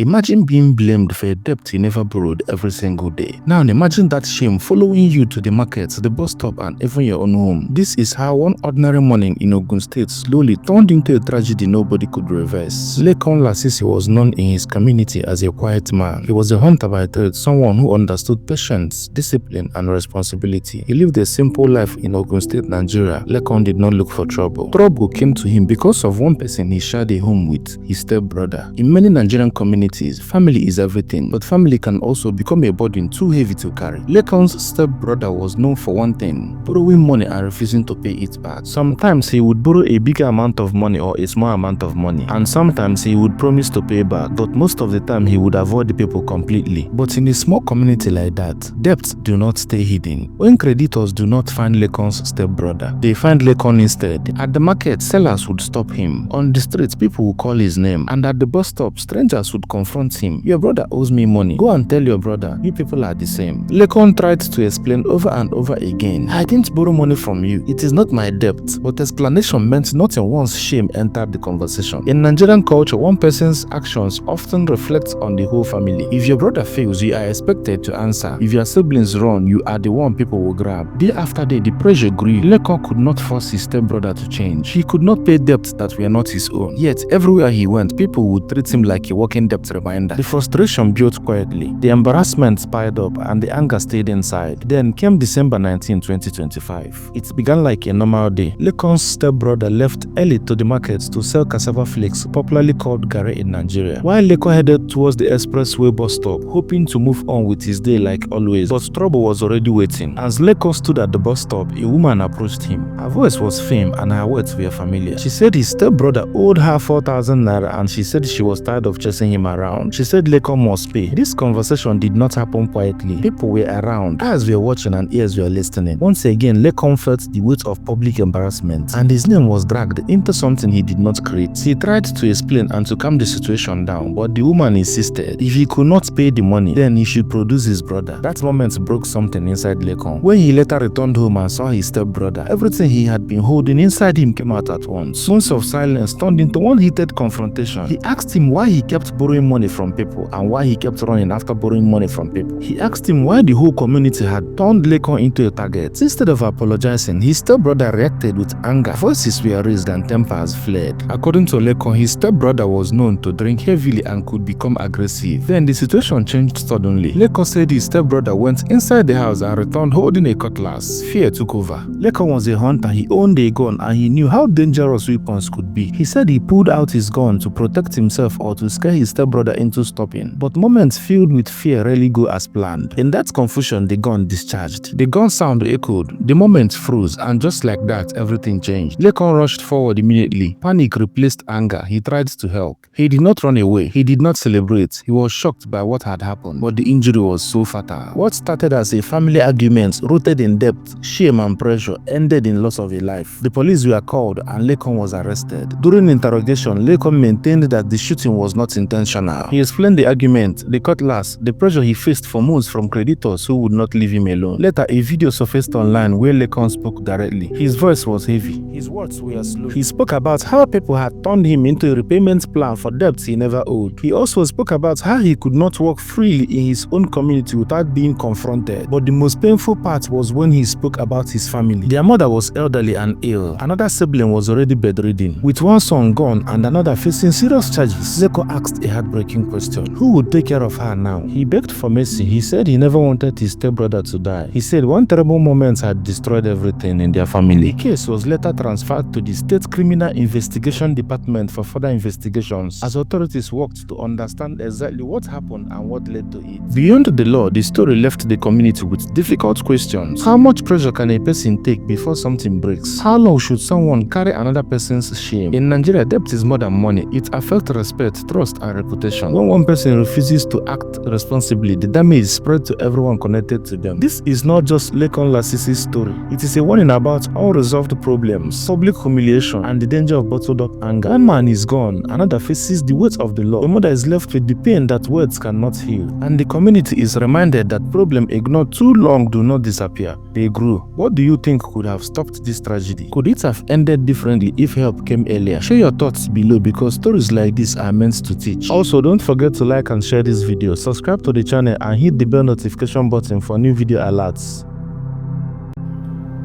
Imagine being blamed for a debt you never borrowed every single day. Now imagine that shame following you to the market, the bus stop, and even your own home. This is how one ordinary morning in Ogun State slowly turned into a tragedy nobody could reverse. Lekan Lasisi was known in his community as a quiet man. He was a hunter by trade, someone who understood patience, discipline, and responsibility. He lived a simple life in Ogun State, Nigeria. Lekan did not look for trouble. Trouble came to him because of one person he shared a home with, his stepbrother. In many Nigerian communities, family is everything, but family can also become a burden too heavy to carry. Lekan's stepbrother was known for one thing: borrowing money and refusing to pay it back. Sometimes he would borrow a bigger amount of money or a small amount of money, and sometimes he would promise to pay back, but most of the time he would avoid the people completely. But in a small community like that, debts do not stay hidden. When creditors do not find Lekan's stepbrother, they find Lekan instead. At the market, sellers would stop him. On the streets, people would call his name, and at the bus stop, strangers would confront him. "Your brother owes me money. Go and tell your brother. You people are the same." Lekan tried to explain over and over again, "I didn't borrow money from you. It is not my debt." But explanation meant nothing once shame entered the conversation. In Nigerian culture, one person's actions often reflect on the whole family. If your brother fails, you are expected to answer. If your siblings run, you are the one people will grab. Day after day, the pressure grew. Lekan could not force his stepbrother to change. He could not pay debts that were not his own. Yet, everywhere he went, people would treat him like a walking debt reminder. The frustration built quietly. The embarrassment piled up, and the anger stayed inside. Then came December 19, 2025. It began like a normal day. Lekan's stepbrother left early to the market to sell cassava flakes, popularly called gare in Nigeria, while Lekan headed towards the expressway bus stop, hoping to move on with his day like always. But trouble was already waiting. As Lekan stood at the bus stop, a woman approached him. Her voice was firm and her words were familiar. She said his stepbrother owed her 4,000 naira, and she said she was tired of chasing him around. She said Lekan must pay. This conversation did not happen quietly. People were around, eyes were watching and ears were listening. Once again, Lekan felt the weight of public embarrassment, and his name was dragged into something he did not create. He tried to explain and to calm the situation down, but the woman insisted if he could not pay the money, then he should produce his brother. That moment broke something inside Lekan. When he later returned home and saw his stepbrother, everything he had been holding inside him came out at once. Months of silence turned into one heated confrontation. He asked him why he kept borrowing money from people and why he kept running after borrowing money from people. He asked him why the whole community had turned Lekan into a target. Instead of apologizing, his stepbrother reacted with anger. Voices were raised and tempers flared. According to Lekan, his stepbrother was known to drink heavily and could become aggressive. Then the situation changed suddenly. Lekan said his stepbrother went inside the house and returned holding a cutlass. Fear took over. Lekan was a hunter. He owned a gun and he knew how dangerous weapons could be. He said he pulled out his gun to protect himself or to scare his stepbrother into stopping. But moments filled with fear rarely go as planned. In that confusion, the gun discharged. The gun sound echoed. The moment froze, and just like that, everything changed. Lekan rushed forward immediately. Panic replaced anger. He tried to help. He did not run away. He did not celebrate. He was shocked by what had happened, but the injury was so fatal. What started as a family argument rooted in debt, shame, and pressure ended in loss of a life. The police were called and Lekan was arrested. During interrogation, Lekan maintained that the shooting was not intentional. He explained the argument, the cutlass, the pressure he faced for months from creditors who would not leave him alone. Later, a video surfaced online where Lekan spoke directly. His voice was heavy. His words were slow. He spoke about how people had turned him into a repayment plan for debts he never owed. He also spoke about how he could not walk freely in his own community without being confronted. But the most painful part was when he spoke about his family. Their mother was elderly and ill. Another sibling was already bedridden, with one son gone and another facing serious charges. Lekan asked a heartbreaking question: who would take care of her now? He begged for mercy. He said he never wanted his stepbrother to die. He said one terrible moment had destroyed everything in their family. The case was later transferred to the State Criminal Investigation Department for further investigations as authorities worked to understand exactly what happened and what led to it. Beyond the law, the story left the community with difficult questions. How much pressure can a person take before something breaks? How long should someone carry another person's shame? In Nigeria, debt is more than money. It affects respect, trust, and reputation. When one person refuses to act responsibly, the damage is spread to everyone connected to them. This is not just Lekan Lasisi's story. It is a warning about unresolved problems, public humiliation, and the danger of bottled up anger. One man is gone, another faces the weight of the law. The mother is left with the pain that words cannot heal. And the community is reminded that problems ignored too long do not disappear. They grew. What do you think could have stopped this tragedy? Could it have ended differently if help came earlier? Share your thoughts below because stories like this are meant to teach. Also, Also, don't forget to like and share this video, subscribe to the channel and hit the bell notification button for new video alerts.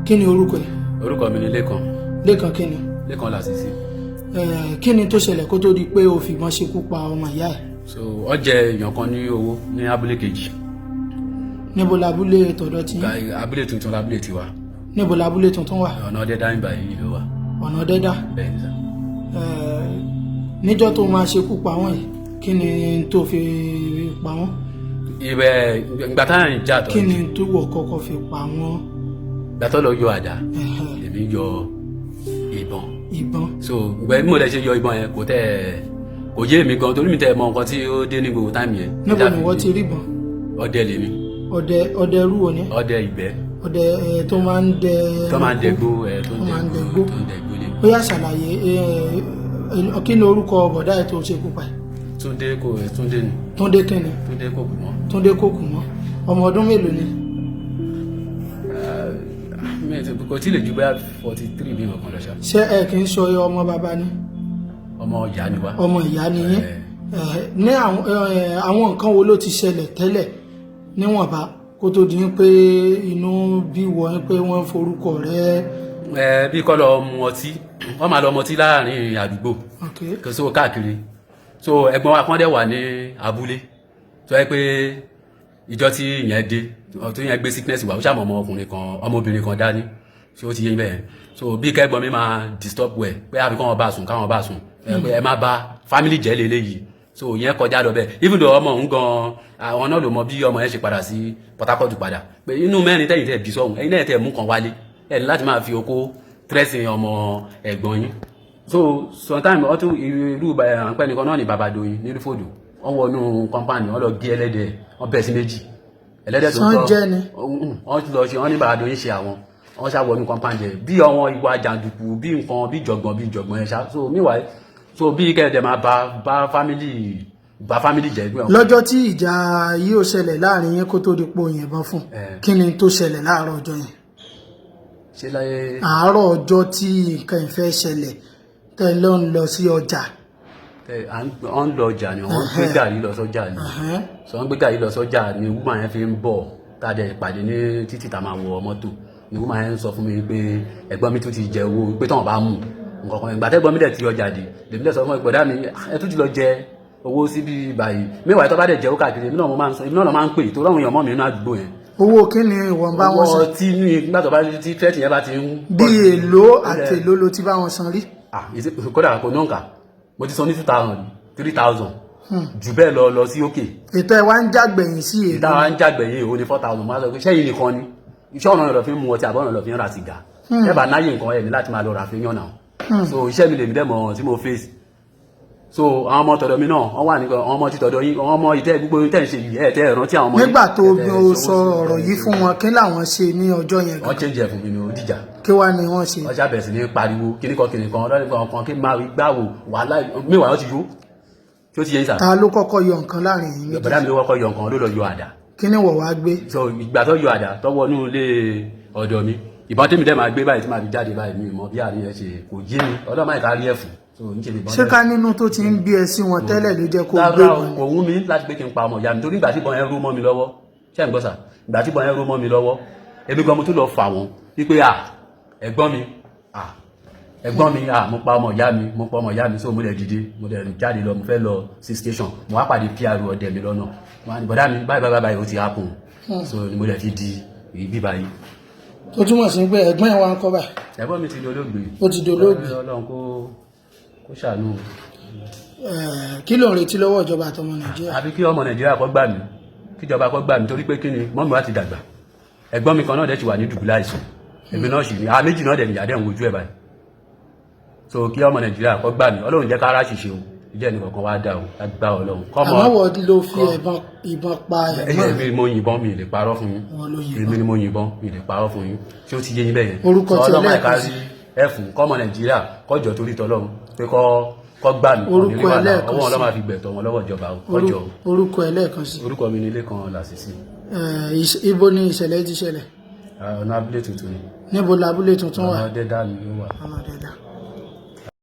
Kí ni orúkọ ẹ? Orúkọ mi ni Lekan. Lekan kí ni? Lekan Lasisi. Kí ni tó ṣẹlẹ̀ kó tó di pé o fìbọn ṣekú pa ọmọ ìyá ẹ̀? So ó jẹ èèyàn kan ní owó ní abúlé kejì. Níbo labúlé tọ̀dọ̀ tí? Abúlé tuntun labúlé tiwa. Níbo labúlé tuntun wà? Ọ̀nà Dẹ́dá ń bá yìí ló wà. Ọ̀nà Dẹ́dá? Bẹ́ẹ̀ ni sà. Níjọ́ tó máa ṣekú pa wọ́n yìí, kí ni tó fi pa wọ́n? Ìgbà táyà ń jà tọ́. Kí ni tó wọ̀ kọ́kọ́ fi pa wọ́n? Gbàtọ́ lọ yọ àdá, èmi yọ ìbọn. Ìbọn? So ìgbà bí mo lè ṣe yọ ìbọn yẹn kò yé mi gan torí mi tẹ mọ nǹkan tí ó dé ní gbogbo táìmù yẹn. Níbo ni wọ́n ti rí ìbọn? Ọdẹ lèmi. Ọdẹ rú wo ni? Ọdẹ ìgbẹ́. Ọdẹ tó máa ń dẹ. Tó máa ń dẹgbó lé. Ó yá ṣàlàyé kí ni orúkọ bọ̀dá ẹ̀ tó ṣekú pa ẹ̀? Túndé ni. Túndé kí ni? Túndé kò kù mọ́. Túndé kò kù mọ́. Ọmọ ọdún mélòó ni? Kò tí lè ju bẹ́ẹ̀ 43 bí nǹkan lọ ṣá. Ṣé ẹ kì í ṣe ọmọ bàbá ni? Ọmọ ìyá ni wá. Ọmọ ìyá ni yín. Ní àwọn nǹkan wo ló ti ṣẹlẹ̀ tẹ́lẹ̀ níwọ̀nba kó tó di pé inú bí wọ́n pé wọ́n forúkọ rẹ̀? Bí kọ́ lọ mu ọtí wọ́n máa lọ mu ọtí láàrin àdúgbò kò sówó káàkiri. So ẹ̀gbọ́n wa kan dẹ̀ wà ní abúlé tó yẹ pé ìjọ tí ìyẹn dé tó yẹn gbé sickness wà ó ṣàmọ̀ ọmọbìnrin kan dání tí ó ti yé bẹ́ẹ̀. So bí kẹ́gbọ́n mi máa disturb wẹ̀ pé àbí káwọn bá sùn ẹ má bá family jẹ́ lélẹ́yìí. So ìyẹn kọjá lọ bẹ́ẹ̀ even though ọmọ òun gan àwọn náà ló mọ bí ọmọ yẹn ṣe padà sí Port Harcourt padà pé inú mẹ́rin tẹ̀yìn tẹ̀ bí sọ́hun ẹ̀yin náà tẹ̀ mú kan wálé ẹ̀ ní láti máa fi okó tírẹ́sì ọmọ ẹ̀gbọ́n yín. So sometimes ọtún irú àpẹ́ nìkan náà ní bàbá doyin nílùú fòdù wọ́n wọnú kọ́mpánì wọ́n lọ gé ẹlẹ́dẹ̀ wọ́n bẹ̀ sí méjì ẹlẹ́dẹ̀ tó tọ́ wọ́n lọ ṣe wọ́n ní bàbá doyin ṣe àwọn wọ́n ṣá wọnú kọ́mpánì jẹ bí àwọn ìwà jàǹdùkú bí nǹkan bí jọ̀gbọ̀n ẹ̀ ṣá so meanwhile so bí kẹ́ẹ̀dẹ̀ máa bá family jẹ́ gbé. Lọ́jọ́ tí ìjà yìí ó ṣẹlẹ̀ láàrin yín kó tó di pò yìnbọn fún kí ni tó ṣẹlẹ̀ láàárọ̀ ọjọ́ yẹn? Ṣé láyé àárọ̀ ọjọ́ tí nǹkan ìfẹ́ ṣẹlẹ̀ tẹ́ lọ ń lọ sí ọjà. Wọ́n lọ ọjà ni wọ́n gbé gàrí lọ sọ́jà ni so wọ́n gbé gàrí lọ sọ́jà ni woman yẹn fi ń bọ̀ tàdé ìpàdé ní títì tá máa wọ mọ́tò ni woman yẹn sọ fún mi pé ẹ̀gbọ́n mi tún ti jẹ owó pé tọ́wọ́n bá mú nǹkan kan ìgbà tẹ́gbọ́n mi dẹ̀ ti ọjà dé lèmi dẹ̀ sọ fún ìgbọ̀dá mi ẹ tún ti lọ jẹ owó síbi báyìí mẹ́wàá tó bá dẹ̀ jẹ́ ó káàkiri èmi náà máa ń pè tó ráwọn èèyàn mọ́ mi nínú àdúgbò yẹn. Owó kí ni ìwọ̀n bá wọn san? Owó tí nígbà tó bá ti fẹ́ẹ̀tì yẹn bá ti ń. Bí èlò àti èlò ló ti bá wọn san rí? Kódà kò nọ́ǹkà mo ti san ní 2,000 3,000 jù bẹ́ẹ̀ lọ sí òkè. Ètò ẹ̀ wá ń jàgbẹ̀yìn sí èlò. Ìta wa ń jàgbẹ̀yìn òun ní 4,000 máa sọ pé ṣẹ́yìn nìkan ni iṣẹ́ ọ̀nà lọ fi ń mu ọtí àbọ̀nà lọ fi ń ra sìgá ẹ bá náyè nǹkan ẹ̀ ní láti máa lọ rà fi yànnà so iṣẹ́ mi lè mi dẹ́mọ̀ tí mo face. So àwọn ọmọ tọ̀dọ̀ mi náà wọ́n wà nìkan àwọn ọmọ tí tọ̀dọ̀ yín àwọn ọmọ ìtẹ́ gbogbo tẹ̀ ń ṣe yìí ẹ̀ tẹ́ ẹ̀rọ tí àwọn ọmọ. Nígbà tó sọ ọ̀rọ̀ yìí fún wọn kí làwọn ṣe ní ọjọ́ yẹn? Wọ́n change ẹ̀ fún mi ní òdìjà. Kí wá ni wọ́n ṣe? Wọ́n ṣàbẹ̀ sí ní pariwo kíníkan lọ́nìkan kan kí máa rí gbáwò wàhálà mẹ́wàá wọ́n ti yó tí ó ti yẹ ìsà. Ta ló kọ́kọ́ yọ nǹkan láàrin yìí méjì? Bọ̀dá mi ló kọ́kọ́ yọ nǹkan ló lọ yọ àdá. Kí ni wọ̀ wá gbé? So ìgbà tó yọ àdá tọwọ́ inú ilé ọ̀dọ̀ mi ìbọn tèmi dẹ̀ máa gbé báyìí tí máa fi jáde báyìí mi mọ̀ bí àárín ẹ̀ ṣe kò yé mi ọlọ́mọ ìka rí ẹ̀fù. Ṣé ká nínú tó ti ń bí ẹ sí wọn tẹ́lẹ̀ ló jẹ́ kó gbé wọn? Òun mi láti pé kí n pa ọmọ ìyá mi torí ìgbà tí ìbọn yẹn rú mọ́ mi lọ́wọ́ ṣé ẹ̀ ń gbọ́ sà ìgbà tí ìbọn yẹn rú mọ́ mi lọ́wọ́ èmi gan mo tún lọ fà wọ́n wípé ẹ̀gbọ́n mi mo pa ọmọ ìyá mi so mo dẹ̀ dìde mo dẹ̀ jáde lọ mo fẹ́ lọ sí station mo wá pàdé PR ọdẹ mi lọ́nà wọn ni bọ̀dá mi báyìí ó ti happen so ni mo dẹ̀ fi di ìbí báyìí. Tó túmọ̀ sí pé ẹ̀gbọ́n ẹ̀ wá ń kọ́ báyìí. Ẹ̀gbọ́n mi ti dolóògbé. Ó ti dolóògbé. Ọlọ́run kó ṣàánú. Kí ló ń retí lọ́wọ́ ìjọba àtọmọ Nàìjíríà? Àbí kí ọmọ Nàìjíríà kó gbà mí kíjọba kó gbà mí torí pé kí ni mọ́mí wa ti dàgbà ẹ̀gbọ́n mi kan náà dẹ̀ ti wà ní dùbúlẹ̀ àìsàn èmi náà sì ní méjì náà dẹ̀ níyà dẹ̀ ń wojú ẹ̀ báyìí so kí ọmọ Nàìjíríà kó gbà mí Ọlọ́run jẹ́ kára ṣìṣe o ìjẹ́ ẹnì kọ̀ọ̀kan wá dá o lágbá Ọlọ́run. Àmọ́ wọ́n ló fi ìbọn pa ẹ̀gbọ́n. Èmi ni mo yìnbọn mi lè parọ́ fún yín èmi ni mo yìnbọn mi lè parọ́ fún yín tí ó ti yé yín bẹ́ẹ̀ yẹn. Orúkọ tí ẹlẹ́ẹ̀kan sí ẹ̀fún kọ́mọ Nàìjíríà kọjọ torí tọ́lọ́run pé kọ́ gbà mí orúkọ ẹlẹ́ẹ̀kan sí ọwọ́ ọlọ́mà fi gbẹ̀tọ̀ wọn lọ́wọ́ ìjọba kọjọ. Orúkọ ẹlẹ́ẹ̀kan sí. Orúkọ mi ni Lekan Lasisi. Ibo ni ìṣẹ̀lẹ̀ ti ṣẹlẹ̀? Ọ̀nà abúlé tuntun ni. Níbo labúlé tuntun wà? Ọ̀nà Dẹ́dá ni ó wà. Ọ̀nà Dẹ́dá.